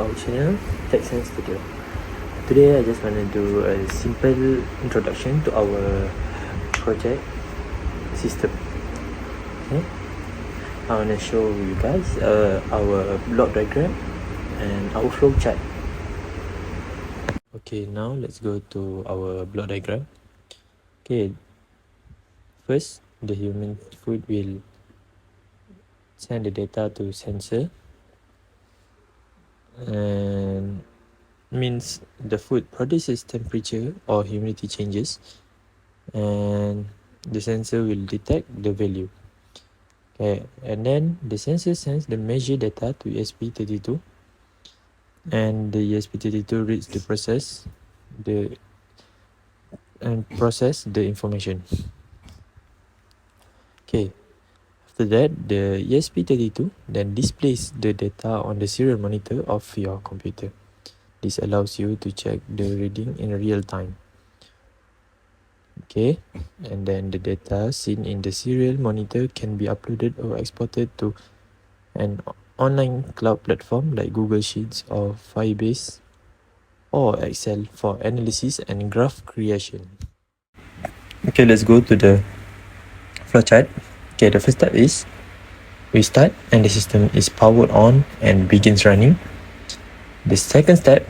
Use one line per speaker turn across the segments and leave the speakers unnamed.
our channel TechSense Studio. Today I just want to do a simple introduction to our project system. Okay, I want to show you guys our block diagram and our flow chart. Okay, now let's go to our block diagram. Okay, first the human food will send the data to sensor, and means the food produces temperature or humidity changes, and the sensor will detect the value. Okay, and then the sensor sends the measure data to ESP32, and the ESP32 reads the process the information. Okay, after that the ESP32 then displays the data on the serial monitor of your computer. This allows you to check the reading in real time. Okay, and then the data seen in the serial monitor can be uploaded or exported to an online cloud platform like Google Sheets or Firebase or Excel for analysis and graph creation. Okay, let's go to the flowchart. Okay, the first step is we start and the system is powered on and begins running. The second step,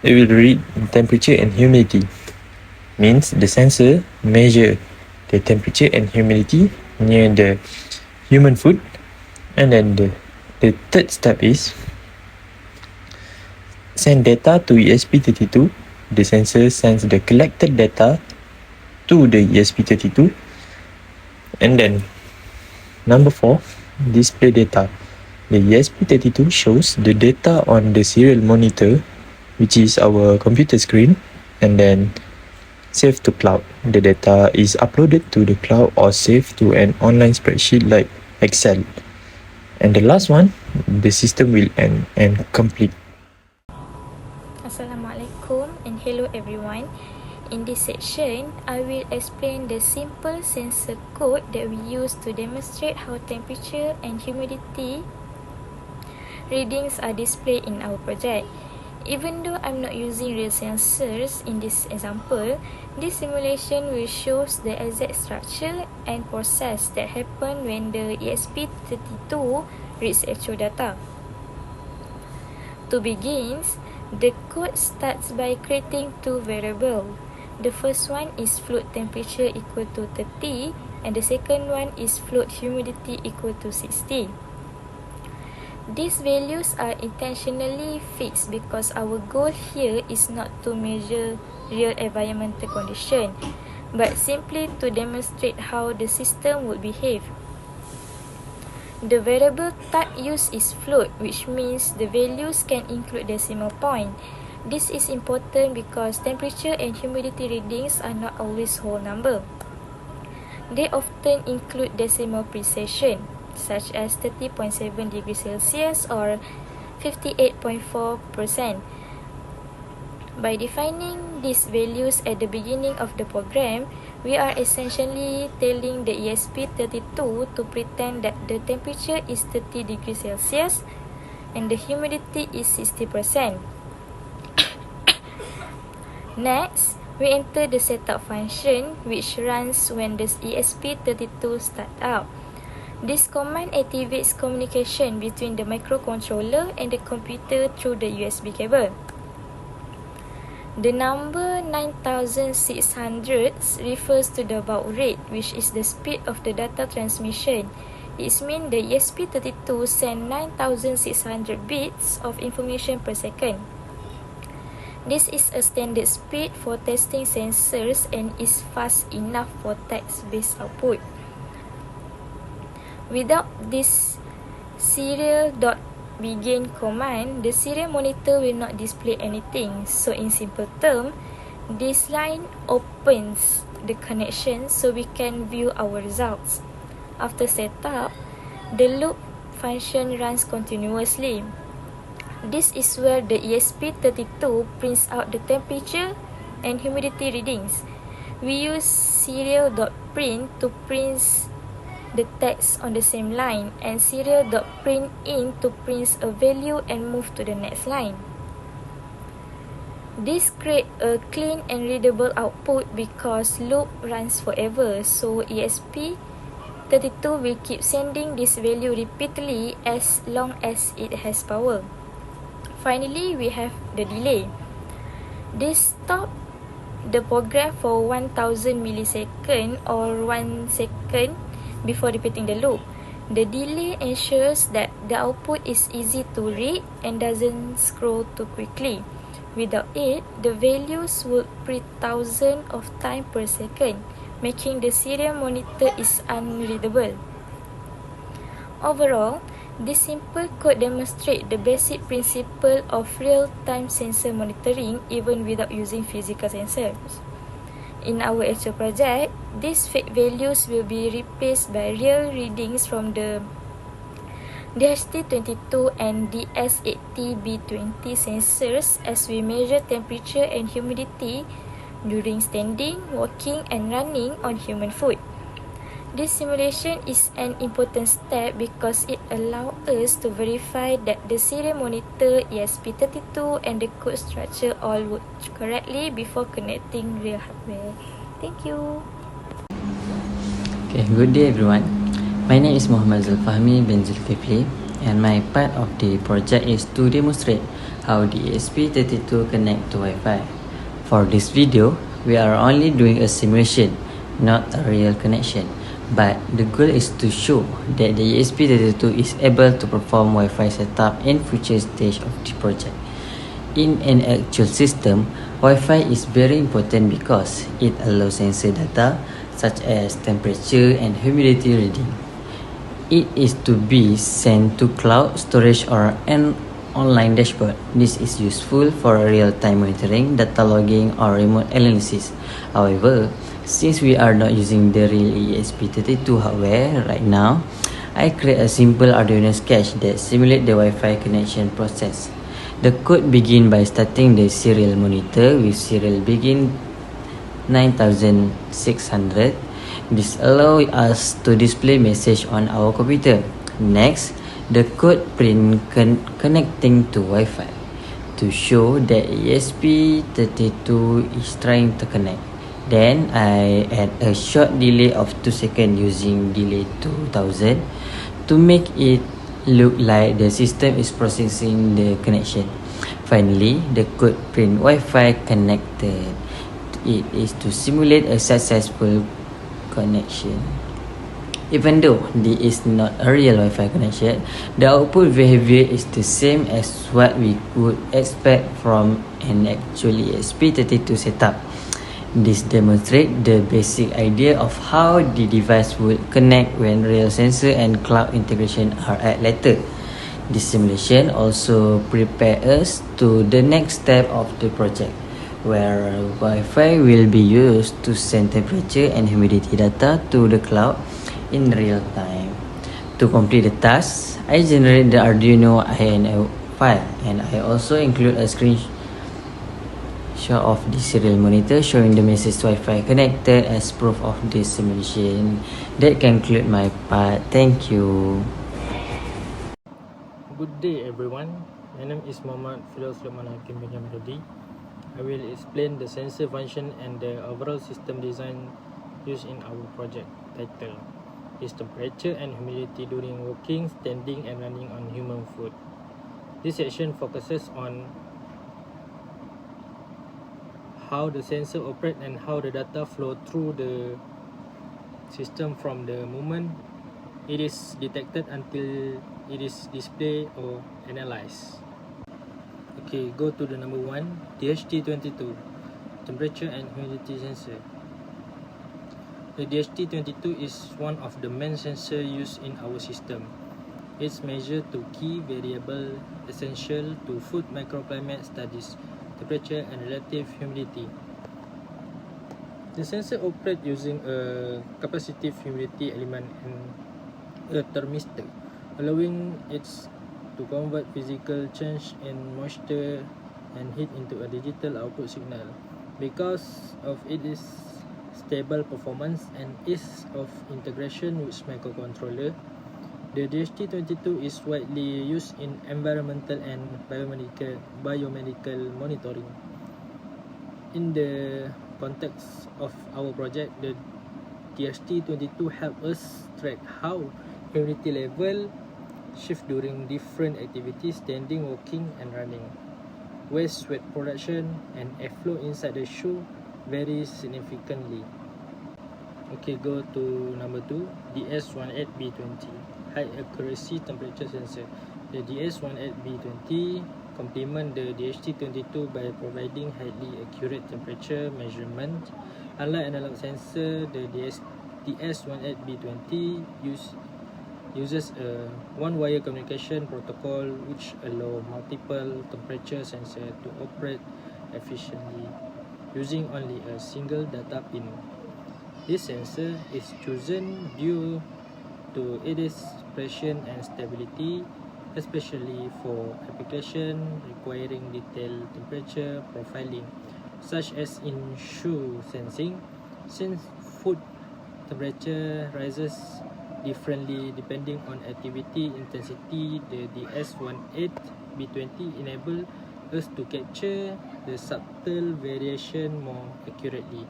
it will read temperature and humidity. Means the sensor measure the temperature and humidity near the human food. And then the third step is send data to ESP32. The sensor sends the collected data to the ESP32. And then number 4, display data. The ESP32 shows the data on the serial monitor, which is our computer screen, and then save to cloud. The data is uploaded to the cloud or saved to an online spreadsheet like Excel. And the last one, the system will end and complete.
Assalamualaikum and hello everyone. In this section, I will explain the simple sensor code that we use to demonstrate how temperature and humidity readings are displayed in our project. Even though I'm not using real sensors in this example, this simulation will show the exact structure and process that happen when the ESP32 reads actual data. To begin, the code starts by creating two variables. The first one is float temperature equal to 30 and the second one is float humidity equal to 60. These values are intentionally fixed because our goal here is not to measure real environmental condition, but simply to demonstrate how the system would behave. The variable type used is float, which means the values can include decimal point. This is important because temperature and humidity readings are not always whole number. They often include decimal precision, such as 30.7 degrees Celsius or 58.4%. By defining these values at the beginning of the program, we are essentially telling the ESP32 to pretend that the temperature is 30 degrees Celsius and the humidity is 60%. Next, we enter the setup function, which runs when the ESP32 starts up. This command activates communication between the microcontroller and the computer through the USB cable. The number 9600 refers to the baud rate, which is the speed of the data transmission. It means the ESP32 sends 9600 bits of information per second. This is a standard speed for testing sensors and is fast enough for text-based output. Without this serial.begin command, the serial monitor will not display anything. So in simple terms, this line opens the connection so we can view our results. After setup, the loop function runs continuously. This is where the ESP32 prints out the temperature and humidity readings. We use serial.print to print the text on the same line, and serial.printin to print a value and move to the next line. This creates a clean and readable output because loop runs forever, so ESP32 will keep sending this value repeatedly as long as it has power. Finally, we have the delay. This stops the program for 1000 millisecond or 1 second before repeating the loop. The delay ensures that the output is easy to read and doesn't scroll too quickly. Without it, the values would print thousands of times per second, making the serial monitor is unreadable. Overall, this simple code demonstrates the basic principle of real-time sensor monitoring even without using physical sensors. In our actual project, these fake values will be replaced by real readings from the DHT22 and DS80B20 sensors as we measure temperature and humidity during standing, walking and running on human foot. This simulation is an important step because it allows us to verify that the serial monitor, ESP32 and the code structure all work correctly before connecting real hardware. Thank you.
Okay, good day everyone. My name is Muhammad Fahmi bin Zulkifli and my part of the project is to demonstrate how the ESP32 connect to Wi-Fi. For this video, we are only doing a simulation, not a real connection. But the goal is to show that the ESP32 is able to perform Wi-Fi setup in future stage of the project. In an actual system, Wi-Fi is very important because it allows sensor data such as temperature and humidity reading. It is to be sent to cloud storage or an online dashboard. This is useful for real-time monitoring, data logging or remote analysis. However, since we are not using the real ESP32 hardware right now, I create a simple Arduino sketch that simulates the Wi-Fi connection process. The code begins by starting the serial monitor with serial begin 9600. This allows us to display message on our computer. Next, the code print connecting to Wi-Fi to show that ESP32 is trying to connect. Then I add a short delay of 2 seconds using delay 2000 to make it look like the system is processing the connection. Finally, the code print Wi-Fi connected. It is to simulate a successful connection. Even though this is not a real Wi-Fi connection, the output behavior is the same as what we would expect from an actual ESP32 setup. This demonstrates the basic idea of how the device would connect when real sensor and cloud integration are added later. This simulation also prepares us to the next step of the project, where Wi-Fi will be used to send temperature and humidity data to the cloud in real time. To complete the task, I generate the Arduino Aina file and I also include a screenshot of the serial monitor showing the message Wi-Fi connected as proof of this simulation. That concludes my part. Thank you.
Good day everyone. My name is Muhammad Firdaus I will explain the sensor function and the overall system design used in our project. Title is temperature and humidity during walking, standing and running on human foot. This section focuses on how the sensor operates and how the data flow through the system from the moment it is detected until it is displayed or analyzed. Okay, go to the number 1, DHT22, temperature and humidity sensor. The DHT22 is one of the main sensors used in our system. It's measured to key variable essential to food microclimate studies, temperature and relative humidity. The sensor operates using a capacitive humidity element and a thermistor, allowing it to convert physical change in moisture and heat into a digital output signal. Because of its
stable performance, and ease of integration with microcontroller. The DHT22 is widely used in environmental and biomedical monitoring. In the context of our project, the DHT22 helps us track how humidity level shift during different activities, standing, walking, and running. Waste, sweat production, and airflow inside the shoe vary significantly. Okay, go to number 2, DS18B20, high accuracy temperature sensor. The DS18B20 complement the DHT22 by providing highly accurate temperature measurement. Unlike analog sensor, the DS18B20 uses a one-wire communication protocol which allow multiple temperature sensor to operate efficiently using only a single data pin. This sensor is chosen due to its precision and stability, especially for application requiring detailed temperature profiling, such as in shoe sensing. Since foot temperature rises differently depending on activity intensity, the DS18B20 enable us to capture the subtle variation more accurately.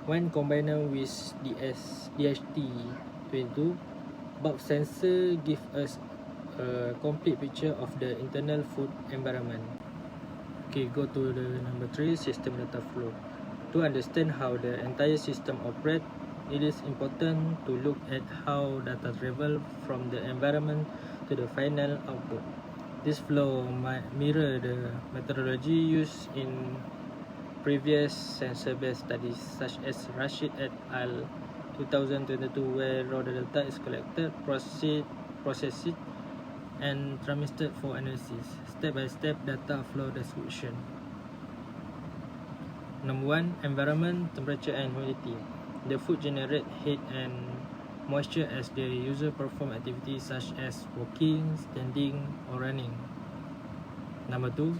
When combined with DHT22, bulk sensor give us a complete picture of the internal food environment. Okay, go to the number 3, system data flow. To understand how the entire system operates, it is important to look at how data travel from the environment to the final output. This flow might mirror the methodology used in previous sensor-based studies, such as Rashid et al. 2022, where raw data is collected, processed, and transmitted for analysis. Step-by-step data flow description. Number 1, environment, temperature, and humidity. The food generate heat and moisture as the user perform activities such as walking, standing, or running. Number 2,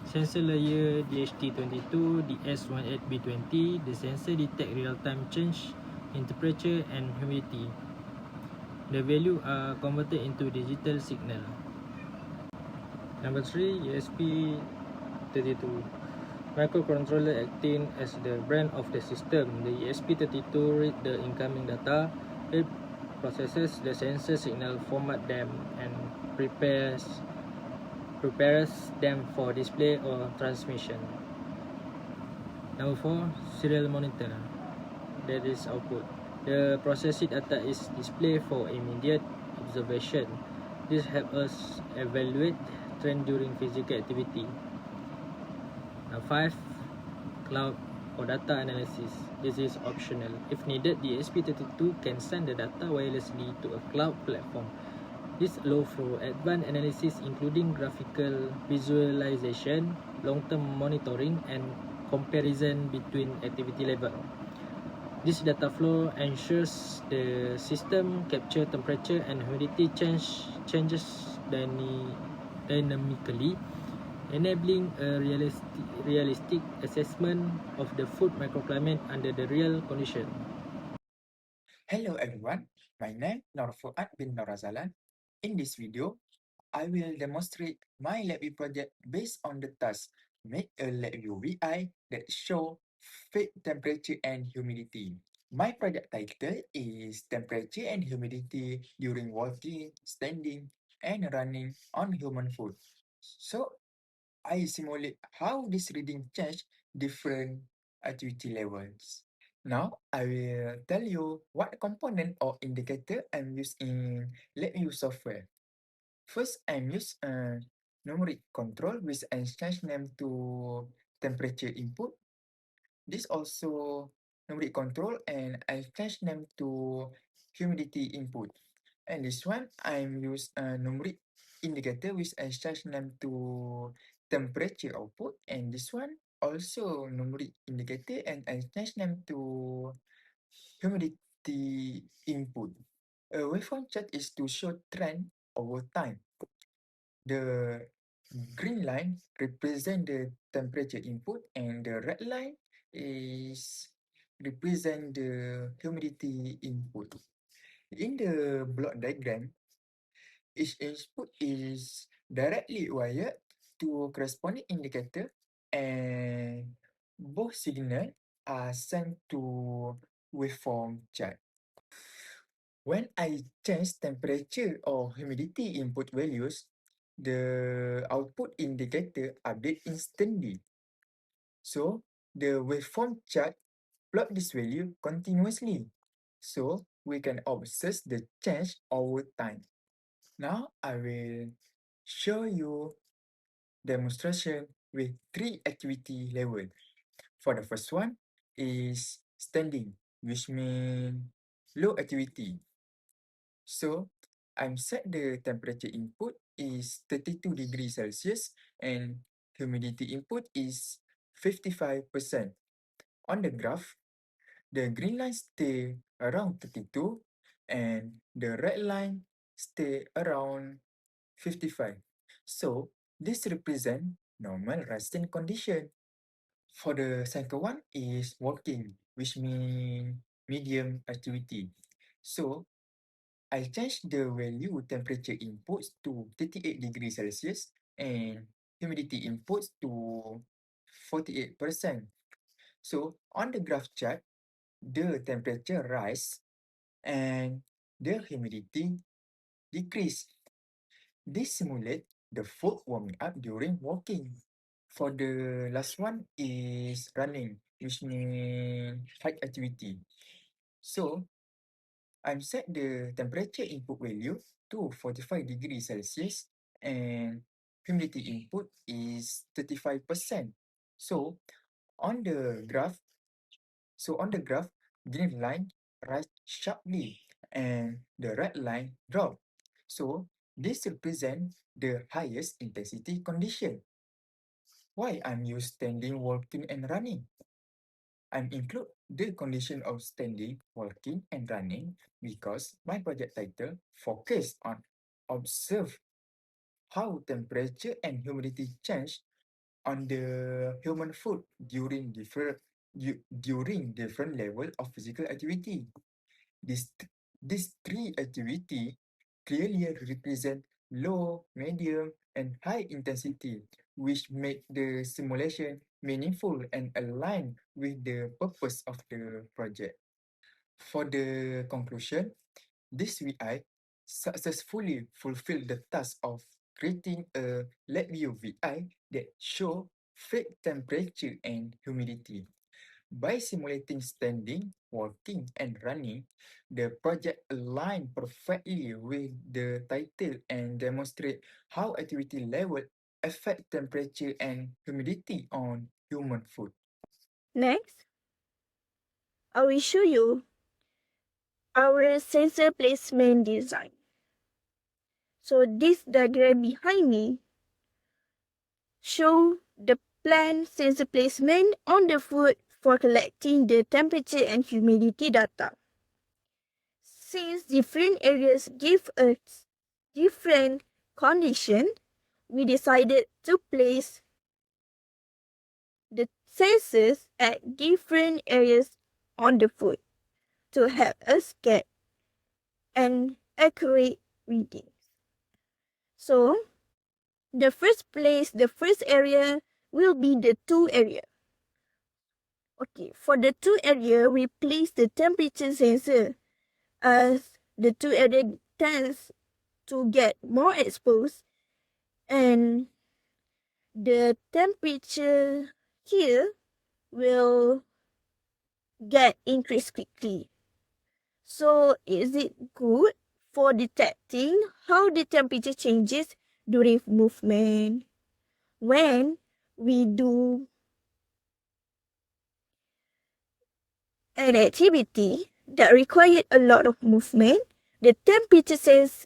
sensor layer DHT22 DS18B20. The sensor detect real-time change in temperature and humidity. The value are converted into digital signal. Number 3, ESP32. Microcontroller acting as the brain of the system. The ESP32 read the incoming data. It processes the sensor signal, format them, and prepares them for display or transmission. Number 4, serial monitor. That is output. The processed data is displayed for immediate observation. This helps us evaluate trend during physical activity. Number 5, cloud or data analysis. This is optional. If needed, the ESP32 can send the data wirelessly to a cloud platform. This allows for advanced analysis including graphical visualization, long-term monitoring, and comparison between activity level. This data flow ensures the system capture temperature and humidity changes dynamically, enabling a realistic assessment of the food microclimate under the real condition.
Hello everyone, my name is Fuad bin Norazalan. In this video, I will demonstrate my LabVIEW project based on the task make a LabVIEW VI that show feed temperature and humidity. My project title is Temperature and Humidity during walking, standing, and running on human food. So, I simulate how this reading change different activity levels. Now, I will tell you what component or indicator I'm used in LabVIEW software. First, I'm use a numeric control with a change name to temperature input. This also numeric control and I change name to humidity input. And this one, I'm use a numeric indicator with a change name to temperature output. And this one also numeric indicator and I change name to humidity input. A waveform chart is to show trend over time. The green line represent the temperature input and the red line is represent the humidity input. In the block diagram, each input is directly wired to corresponding indicator, and both signals are sent to waveform chart. When I change temperature or humidity input values, the output indicator update instantly. So the waveform chart plot this value continuously. So we can observe the change over time. Now I will show you demonstration with 3 activity level. For the first one is standing, which means low activity. So I'm set the temperature input is 32 degrees Celsius and humidity input is 55%. On the graph, the green line stay around 32 and the red line stay around 55. So this represent normal resting condition. For the second one is walking, which means medium activity. So I change the value temperature inputs to 38 degrees Celsius and humidity inputs to 48%. So on the graph chart, the temperature rise and the humidity decrease. This simulate the foot warming up during walking. For the last one is running, which means high activity. So I'm set the temperature input value to 45 degrees Celsius and humidity input is 35%. So on the graph, green line rise sharply and the red line drop. So this represents the highest intensity condition. Why I'm use standing, walking, and running? I'm include the condition of standing, walking, and running because my project title focus on observe how temperature and humidity change on the human foot during different level of physical activity. This these 3 activity clearly represent low, medium, and high intensity, which make the simulation meaningful and aligned with the purpose of the project. For the conclusion, this VI successfully fulfilled the task of creating a lab view VI that show fake temperature and humidity. By simulating standing, walking, and running, the project aligned perfectly with the title and demonstrate how activity level affect temperature and humidity on human food.
Next, I will show you our sensor placement design. So this diagram behind me show the planned sensor placement on the food for collecting the temperature and humidity data. Since different areas give us different condition, we decided to place the sensors at different areas on the food to help us get an accurate reading. So, the first area will be the 2 area. Okay, for the 2 area, we place the temperature sensor as the 2 area tends to get more exposed and the temperature here will get increased quickly. So is it good for detecting how the temperature changes during movement? When we do an activity that required a lot of movement, the temperature sense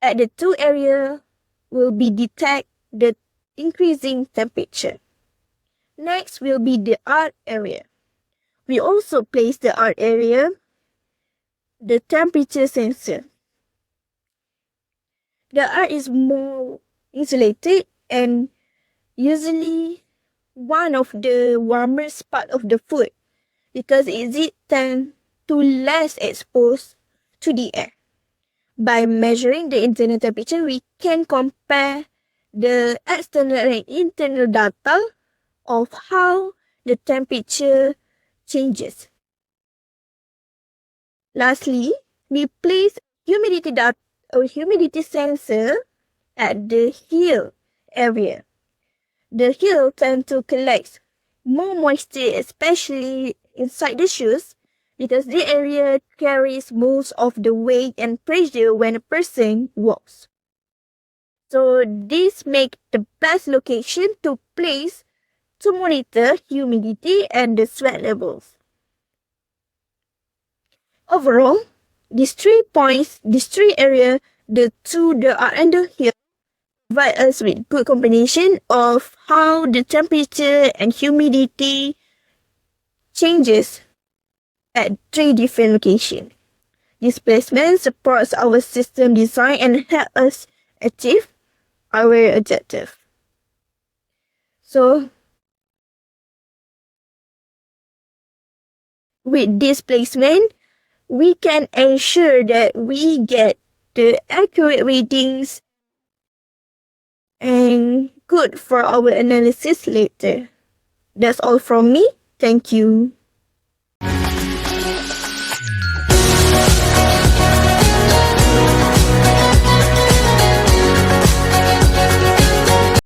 at the 2 area will be detect the increasing temperature. Next will be the art area. We also place the art area, the temperature sensor. The art is more insulated and usually one of the warmest part of the food because it tends to less exposed to the air. By measuring the internal temperature, we can compare the external and internal data of how the temperature changes. Lastly, we place humidity sensor at the heel area. The heel tends to collect more moisture, especially inside the shoes, because the area carries most of the weight and pressure when a person walks. So this makes the best location to place to monitor humidity and the sweat levels. Overall, these 3 points, these 3 areas, the two that are under here, provide us with good combination of how the temperature and humidity changes at 3 different locations. This placement supports our system design and help us achieve our objective. So, with this placement, we can ensure that we get the accurate readings and good for our analysis later. That's all from me. Thank you.